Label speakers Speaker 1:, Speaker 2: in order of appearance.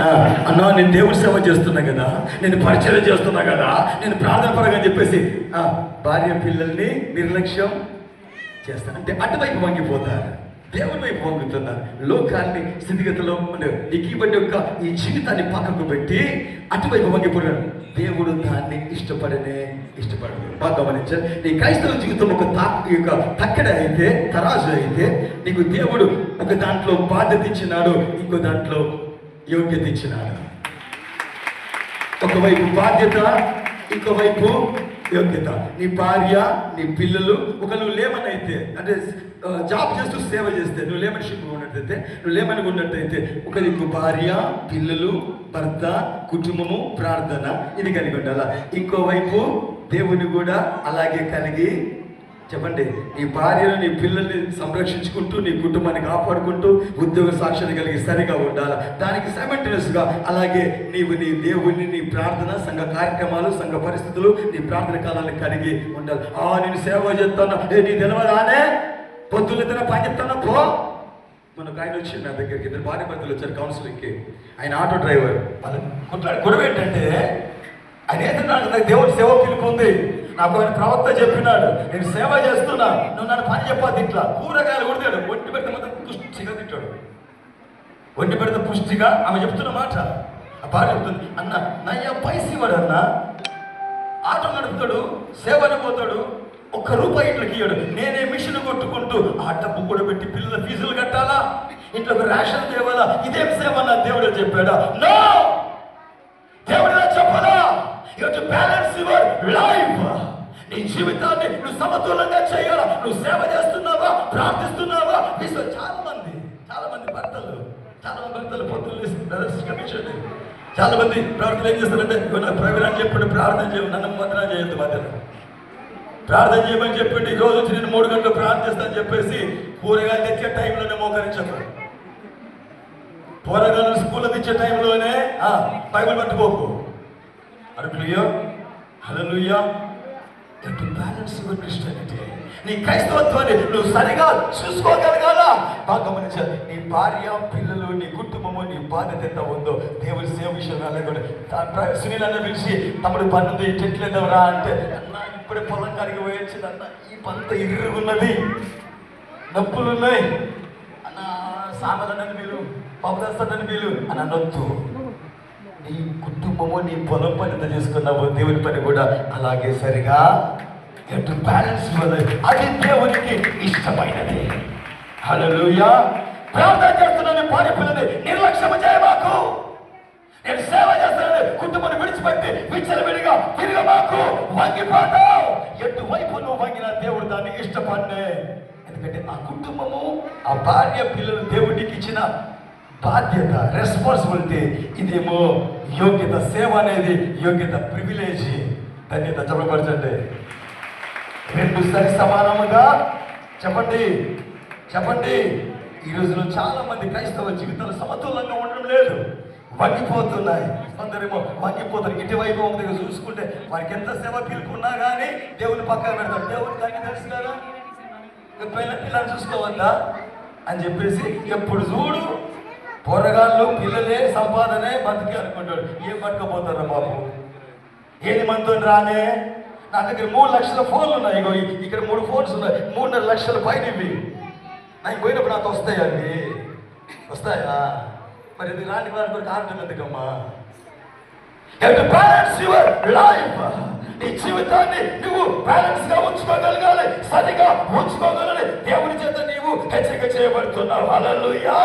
Speaker 1: అన్నా నేను దేవుడి సేవ చేస్తున్నా కదా, నేను పరిచయం చేస్తున్నా కదా, నేను ప్రార్థన పరంగా చెప్పేసి భార్య పిల్లల్ని నిర్లక్ష్యం చేస్తాను అంటే అటువైపు వంగిపోతారు, దేవుని వైపు వంగుతున్నారు. లోకాన్ని స్థితిగతిలో ఎక్కిబడి యొక్క ఈ జీవితాన్ని పక్కకు పెట్టి అటువైపు వంగిపోయారు. దేవుడు దాన్ని ఇష్టపడడు. బాగా గమనించారు. నీ క్రైస్తవ జీవితం ఒక తక్కడ అయితే, తరాజు అయితే, నీకు దేవుడు ఒక దాంట్లో బాధ్యత ఇచ్చినాడు, ఇంకో దాంట్లో యోగ్యత ఇచ్చినాడు. ఒకవైపు బాధ్యత, ఇంకోవైపు యోగ్యత. నీ భార్య, నీ పిల్లలు, ఒక నువ్వు లేమని అయితే అంటే జాబ్ చేస్తూ సేవ చేస్తే, నువ్వు లేమన్షిప్ ఉన్నట్టయితే, నువ్వు లేమని ఉన్నట్టయితే ఒక నీకు భార్య, పిల్లలు, భర్త, కుటుంబము, ప్రార్థన ఇది కలిగి ఉండాల. ఇంకోవైపు దేవుని కూడా అలాగే కలిగి చెప్పండి. నీ భార్యను, నీ పిల్లల్ని సంరక్షించుకుంటూ, నీ కుటుంబాన్ని కాపాడుకుంటూ, ఉద్యోగ సాక్షరత కలిగి సరిగా ఉండాలి. దానికి సైమల్టేనియస్గా అలాగే నీవు నీ దేవుని, నీ ప్రార్థన, సంఘ కార్యక్రమాలు, సంఘ పరిస్థితులు, నీ ప్రార్థన కాలాన్ని కలిగి ఉండాలి. నేను సేవ చేస్తాను, నీ తెలవదానే పొద్దున్న పని చెప్తాను పో. మనకు ఆయన వచ్చి నా దగ్గరికి, ఇద్దరు భార్య భర్తలు వచ్చారు కౌన్సిలింగ్కి. ఆయన ఆటో డ్రైవర్. గొడవ ఏంటంటే ఆయన ఏదైనా నాకు దేవుడి సేవ పిలుపుంది, నాకు ఆయన ప్రవక్త చెప్పినాడు, నేను సేవ చేస్తున్నా, నువ్వు నన్ను పని చెప్పాలి. ఇట్లా కూరగాయలు కొడతాడు, ఒంటి పెడితే మాత్రం పుష్టిగా తింటాడు. ఒంటి పెడితే పుష్టిగా ఆమె చెప్తున్న మాట ఆ భార్య చెప్తుంది, అన్న నయ్య పైసి వాడు అన్న, ఆటో నడుపుతాడు, సేవలు పోతాడు, ₹1 ఇంట్లోకి ఇయ్యాడు. నేనే మిషన్ కొట్టుకుంటూ ఆ డబ్బు కూడా పెట్టి పిల్లల ఫీజులు కట్టాలా, ఇంట్లో రేషన్ తేవాలా, ఇదేం సేవ నా దేవుడు చెప్పాడా? నో, దేవుడు చెప్పదా? You have to balance your life. నీ జీవితాన్ని నువ్వు సమతులంగా చేయాలా. నువ్వు సేవ చేస్తున్నావా, ప్రార్థిస్తున్నావా? చాలా మంది భర్తలు పొద్దున్న కమిషన్, చాలా మంది ప్రార్థనలు ఏం చేస్తారంటే, ప్రవీణ్ అని చెప్పండి ప్రార్థన చేయవు, నన్ను మాత్రం చేయొద్దు, మధ్యలో ప్రార్థన చేయమని చెప్పండి. ఈ రోజు వచ్చి నేను 3 గంటలు ప్రార్థిస్తానని చెప్పేసి కూరగాయలు తెచ్చే టైంలోనే మోకరించకు. కూరగాయలు స్కూల్లో తెచ్చే టైంలోనే బైబిల్ పట్టుకోకు. హల్లెలూయా. Balance your Christianity. నీ క్రైస్తవత్వాన్ని నువ్వు సరిగా చూసుకోగలగాల. బాగా గమనించాలి. నీ భార్య, పిల్లలు, నీ కుటుంబము, నీ బాధ్యత ఎంత ఉందో దేవుడి సేవ విషయంలో కూడా. సునీల్ అన్న పిలిచి, తమ్ముడు పన్నుంది చెట్లేదవరా అంటే, అన్న ఇప్పుడే పొలం కాడికి పోయొచ్చింది అన్న, ఈ పంత ఇరుగున్నది, నొప్పులు ఉన్నాయి అన్న, సామలన్నని వీలు, పవదస్తానని వీలు అని అనొద్దు. నీ కుటుంబము, నీ పొలం పని ఎంత చేసుకున్నావు, దేవుని పని కూడా అలాగే సరిగా బ్యాలెన్స్. అది దేవునికి ఇష్టమైనది. హల్లెలూయా. ప్రార్థన చేస్తున్నాను, భార్య పిల్లల్ని నిర్లక్ష్యం చేయమాకు. నేను సేవ చేస్తున్నాను, కుటుంబాన్ని విడిచిపెట్టి విచ్చలవిడిగా తిరగమాకు. వంగిపోతావు. ఎటువైపు నువ్వు వంగినా దేవుడు దాన్ని ఇష్టపడినే. ఎందుకంటే ఆ కుటుంబము, ఆ భార్య పిల్లలు దేవుడికి ఇచ్చిన బాధ్యత, రెస్పాన్సిబిలిటీ. ఇదేమో యోగ్యత. సేవ అనేది యోగ్యత, ప్రివిలేజ్, ధన్యత. చెప్పబరచండి. 2 సరి సమానముగా చెప్పండి. ఈ రోజులో చాలా మంది క్రైస్తవ జీవితాలు సమతులంగా ఉండడం లేదు, వంగిపోతున్నాయి. కొందరేమో వంగిపోతారు. ఇటువైపు దగ్గర చూసుకుంటే వారికి ఎంత సేవ పిలుపున్నా కానీ దేవుని పక్కన పెడతారు. దేవుని దాన్ని తెలుసు కదా, పిల్లల్ని చూసుకోవద్దా అని చెప్పేసి ఎప్పుడు చూడు పోరగాళ్ళు, పిల్లలే, సంపాదనే, బతికి అనుకుంటాడు. ఏం పట్టుకపోతారా బాబు? ఏది మనతో రానే? నా దగ్గర 3 లక్షల ఫోన్లు ఉన్నాయి. ఇక్కడ 3 ఫోన్స్ ఉన్నాయి, 3.5 లక్షల పైన ఇవి. నాకు పోయినప్పుడు నాకు వస్తాయా? మరి ఇది రాని వారికి కారణం ఎందుకమ్మా? Balance your life. నీ జీవితాన్ని నువ్వు బ్యాలెన్స్ గా ఉంచుకోగలగాలి, సరిగా ఉంచుకోగలగాలి. దేవుని చేత నీవు హెచ్చరిక చేయబడుతున్నావు. హల్లెలూయా.